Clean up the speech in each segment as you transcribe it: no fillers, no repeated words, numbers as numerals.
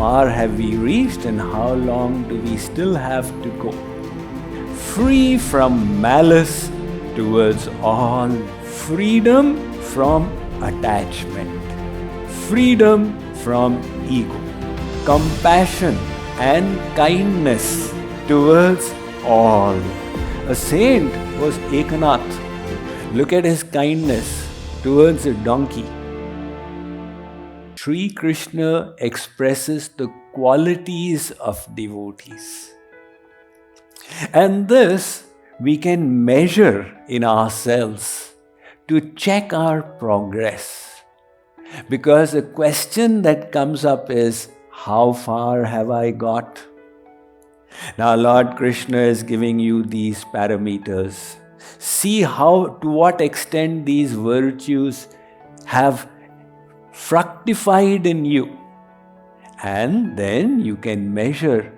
far have we reached and how long do we still have to go? Free from malice towards all, freedom from attachment, freedom from ego, compassion and kindness towards all. A saint was Eknath. Look at his kindness towards a donkey. Sri Krishna expresses the qualities of devotees. And this we can measure in ourselves to check our progress. Because the question that comes up is, how far have I got? Now Lord Krishna is giving you these parameters. See to what extent these virtues have fructified in you. And then you can measure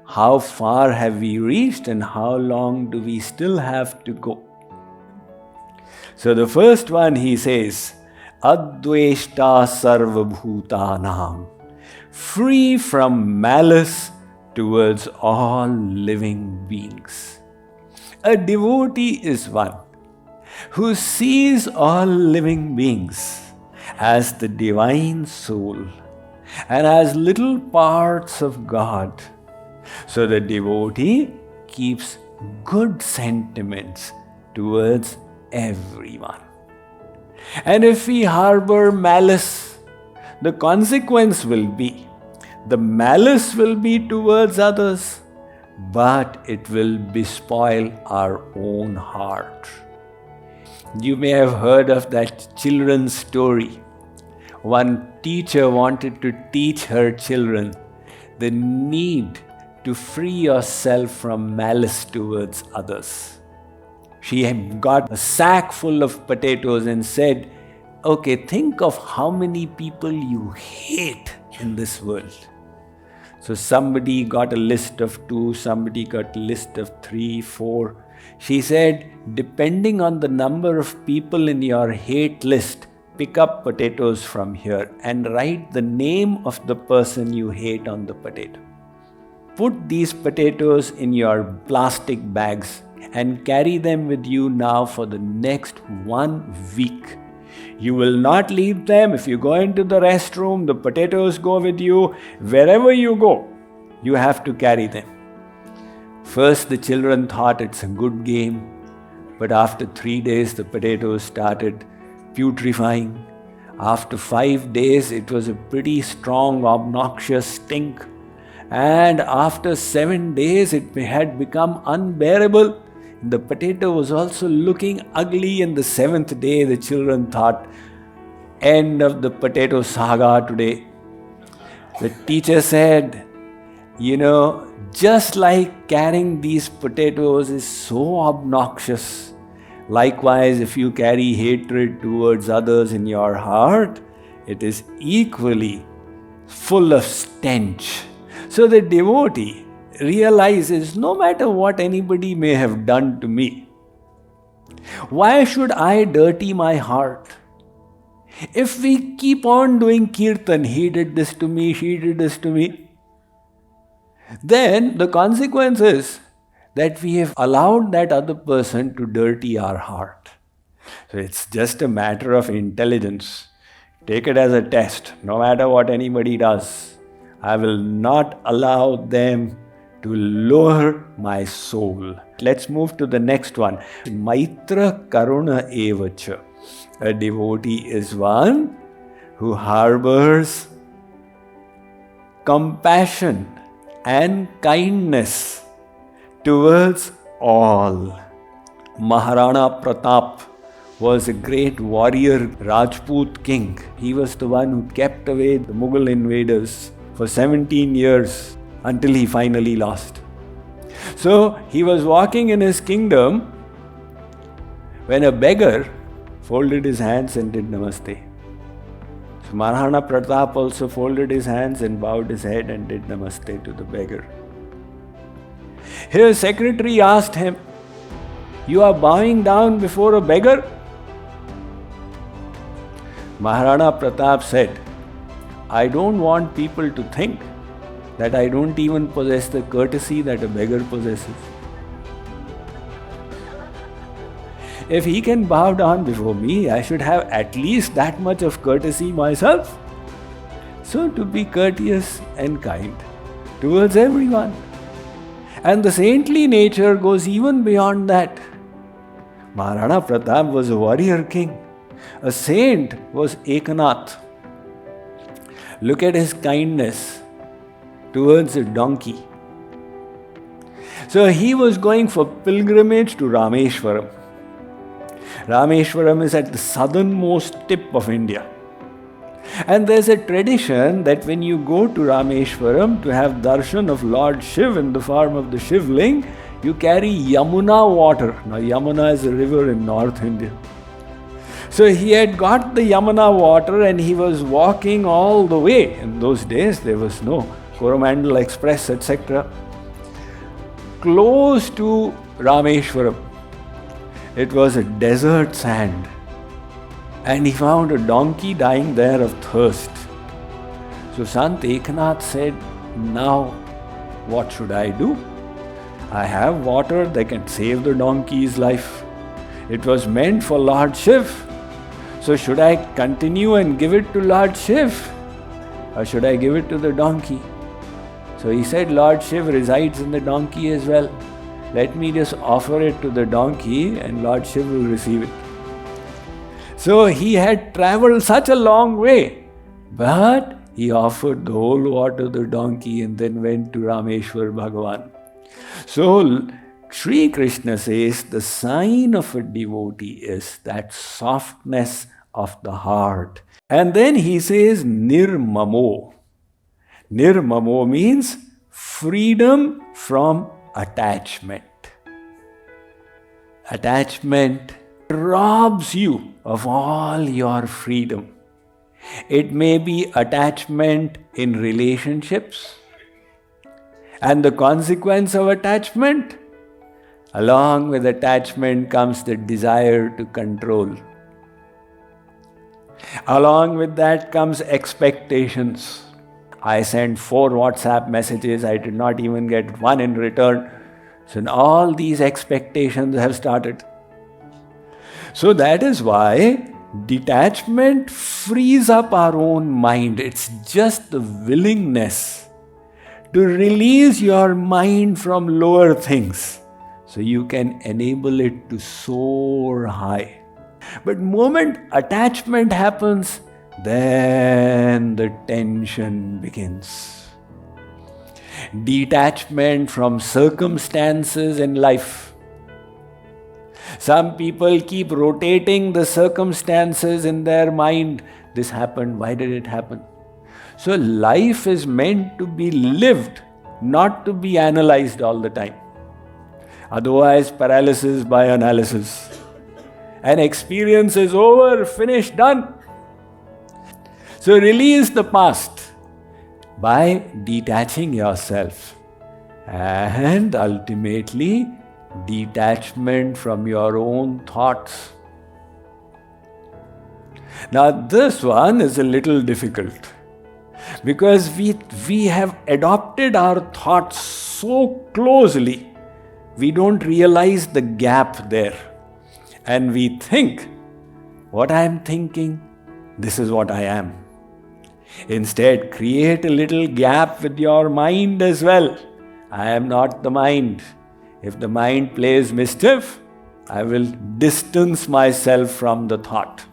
how far have we reached and how long do we still have to go. So the first one he says, Adveshta sarva bhutanam, free from malice towards all living beings. A devotee is one who sees all living beings as the divine soul and as little parts of God. So the devotee keeps good sentiments towards everyone. And if we harbor malice, the consequence will be, the malice will be towards others, but it will bespoil our own heart. You may have heard of that children's story. One teacher wanted to teach her children the need to free yourself from malice towards others. She had got a sack full of potatoes and said, okay, think of how many people you hate in this world. So somebody got a list of 2, somebody got a list of 3, 4. She said, depending on the number of people in your hate list, pick up potatoes from here and write the name of the person you hate on the potato. Put these potatoes in your plastic bags and carry them with you now for the next 1 week. You will not leave them. If you go into the restroom, the potatoes go with you. Wherever you go, you have to carry them. First, the children thought it's a good game, but after 3 days, the potatoes started putrefying. After 5 days, it was a pretty strong, obnoxious stink. And after 7 days, it had become unbearable. The potato was also looking ugly, and the 7th day, the children thought, end of the potato saga today. The teacher said, just like carrying these potatoes is so obnoxious, likewise, if you carry hatred towards others in your heart, it is equally full of stench. So the devotee realizes, no matter what anybody may have done to me, why should I dirty my heart? If we keep on doing kirtan, he did this to me, she did this to me, then the consequence is that we have allowed that other person to dirty our heart. So it's just a matter of intelligence. Take it as a test. No matter what anybody does, I will not allow them to lower my soul. Let's move to the next one. Maitra Karuna Evacha. A devotee is one who harbors compassion and kindness towards all. Maharana Pratap was a great warrior Rajput king. He was the one who kept away the Mughal invaders for 17 years until he finally lost. So he was walking in his kingdom when a beggar folded his hands and did namaste. So Maharana Pratap also folded his hands and bowed his head and did namaste to the beggar. His secretary asked him, "You are bowing down before a beggar?" Maharana Pratap said, "I don't want people to think that I don't even possess the courtesy that a beggar possesses. If he can bow down before me, I should have at least that much of courtesy myself. So to be courteous and kind towards everyone. And the saintly nature goes even beyond that. Maharana Pratap was a warrior king. A saint was Eknath. Look at his kindness towards a donkey. So he was going for pilgrimage to Rameshwaram. Rameshwaram is at the southernmost tip of India. And there's a tradition that when you go to Rameshwaram to have darshan of Lord Shiv in the form of the Shivling, you carry Yamuna water. Now Yamuna is a river in North India. So he had got the Yamuna water and he was walking all the way. In those days there was no Coromandel Express, etc. Close to Rameshwaram. It was a desert sand. And he found a donkey dying there of thirst. So Sant Eknath said, now what should I do? I have water that can save the donkey's life. It was meant for Lord Shiv. So should I continue and give it to Lord Shiv? Or should I give it to the donkey? So he said, Lord Shiv resides in the donkey as well. Let me just offer it to the donkey and Lord Shiv will receive it. So he had travelled such a long way, but he offered the whole water to the donkey and then went to Rameshwar Bhagavan. So Sri Krishna says the sign of a devotee is that softness of the heart. And then he says nirmamo. Nirmamo means freedom from attachment. Attachment robs you of all your freedom. It may be attachment in relationships, and the consequence of attachment, along with attachment comes the desire to control. Along with that comes expectations. I sent 4 WhatsApp messages, I did not even get one in return. So all these expectations have started. So that is why detachment frees up our own mind. It's just the willingness to release your mind from lower things so you can enable it to soar high. But moment attachment happens, then the tension begins. Detachment from circumstances in life. Some people keep rotating the circumstances in their mind. This happened, why did it happen? So life is meant to be lived, not to be analyzed all the time. Otherwise, paralysis by analysis. An experience is over, finished, done. So release the past by detaching yourself and ultimately detachment from your own thoughts. Now this one is a little difficult because we have adopted our thoughts so closely, we don't realize the gap there. And we think, what I am thinking, this is what I am. Instead, create a little gap with your mind as well. I am not the mind. If the mind plays mischief, I will distance myself from the thought.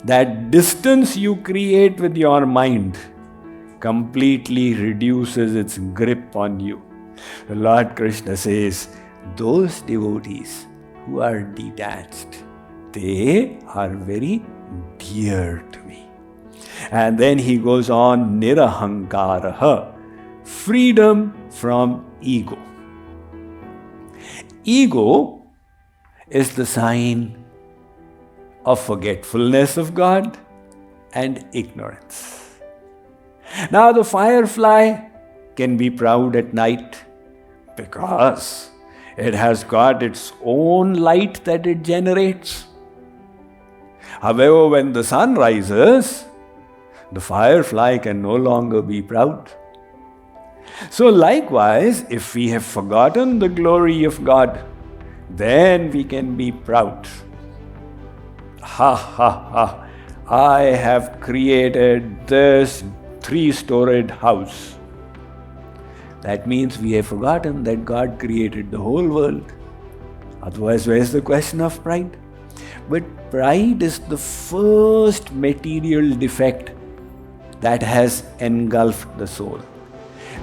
That distance you create with your mind completely reduces its grip on you. The Lord Krishna says, those devotees who are detached, they are very dear to me. And then he goes on, nirahankaraha, freedom from ego. Ego is the sign of forgetfulness of God and ignorance. Now the firefly can be proud at night because it has got its own light that it generates. However, when the sun rises, The firefly can no longer be proud. So likewise, if we have forgotten the glory of God, then we can be proud. Ha ha ha, I have created this 3-storied house. That means we have forgotten that God created the whole world. Otherwise, where is the question of pride? But pride is the first material defect that has engulfed the soul.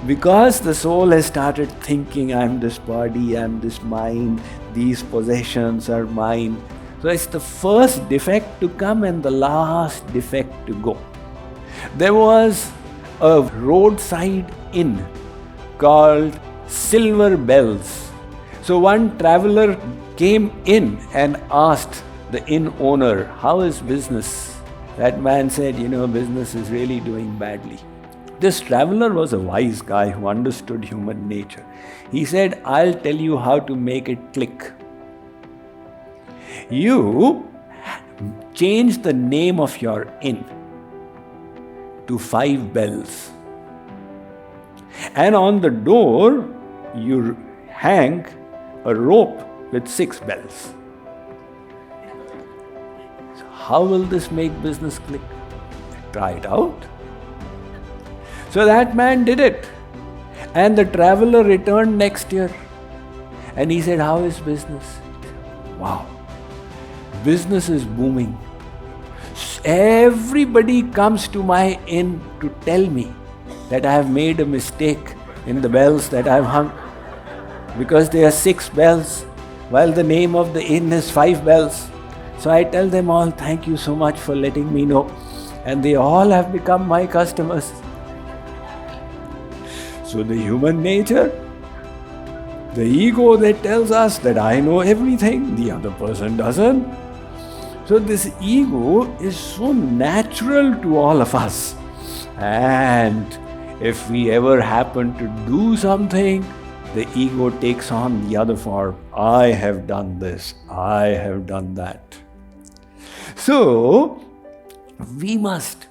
Because the soul has started thinking, I am this body, I am this mind, these possessions are mine. So it's the first defect to come and the last defect to go. There was a roadside inn called Silver Bells. So one traveler came in and asked the inn owner, how is business? That man said, business is really doing badly. This traveler was a wise guy who understood human nature. He said, I'll tell you how to make it click. You change the name of your inn to 5 bells. And on the door, you hang a rope with 6 bells. So how will this make business click? Try it out. So that man did it. And the traveler returned next year. And he said, how is business? Wow. Business is booming. Everybody comes to my inn to tell me that I have made a mistake in the bells that I have hung. Because there are 6 bells, while the name of the inn is 5 bells. So I tell them all, thank you so much for letting me know. And they all have become my customers. So the human nature, the ego that tells us that I know everything, the other person doesn't. So this ego is so natural to all of us. And if we ever happen to do something, the ego takes on the other form. I have done this, I have done that. So we must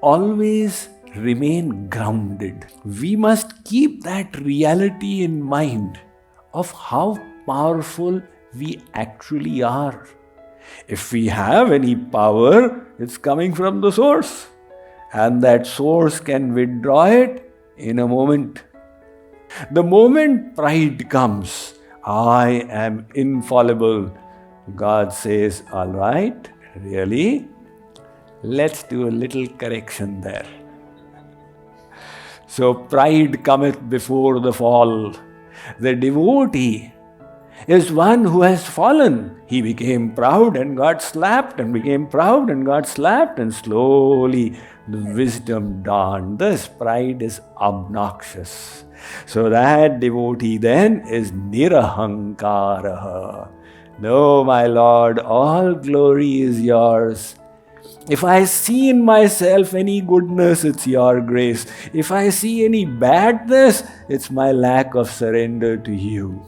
always remain grounded. We must keep that reality in mind of how powerful we actually are. If we have any power, it's coming from the source. And that source can withdraw it in a moment. The moment pride comes, I am infallible, God says, all right, really? Let's do a little correction there. So pride cometh before the fall. The devotee is one who has fallen. He became proud and got slapped, and became proud and got slapped, and slowly the wisdom dawned. This pride is obnoxious. So that devotee then is nirahankaraha. No, my Lord, all glory is yours. If I see in myself any goodness, it's your grace. If I see any badness, it's my lack of surrender to you.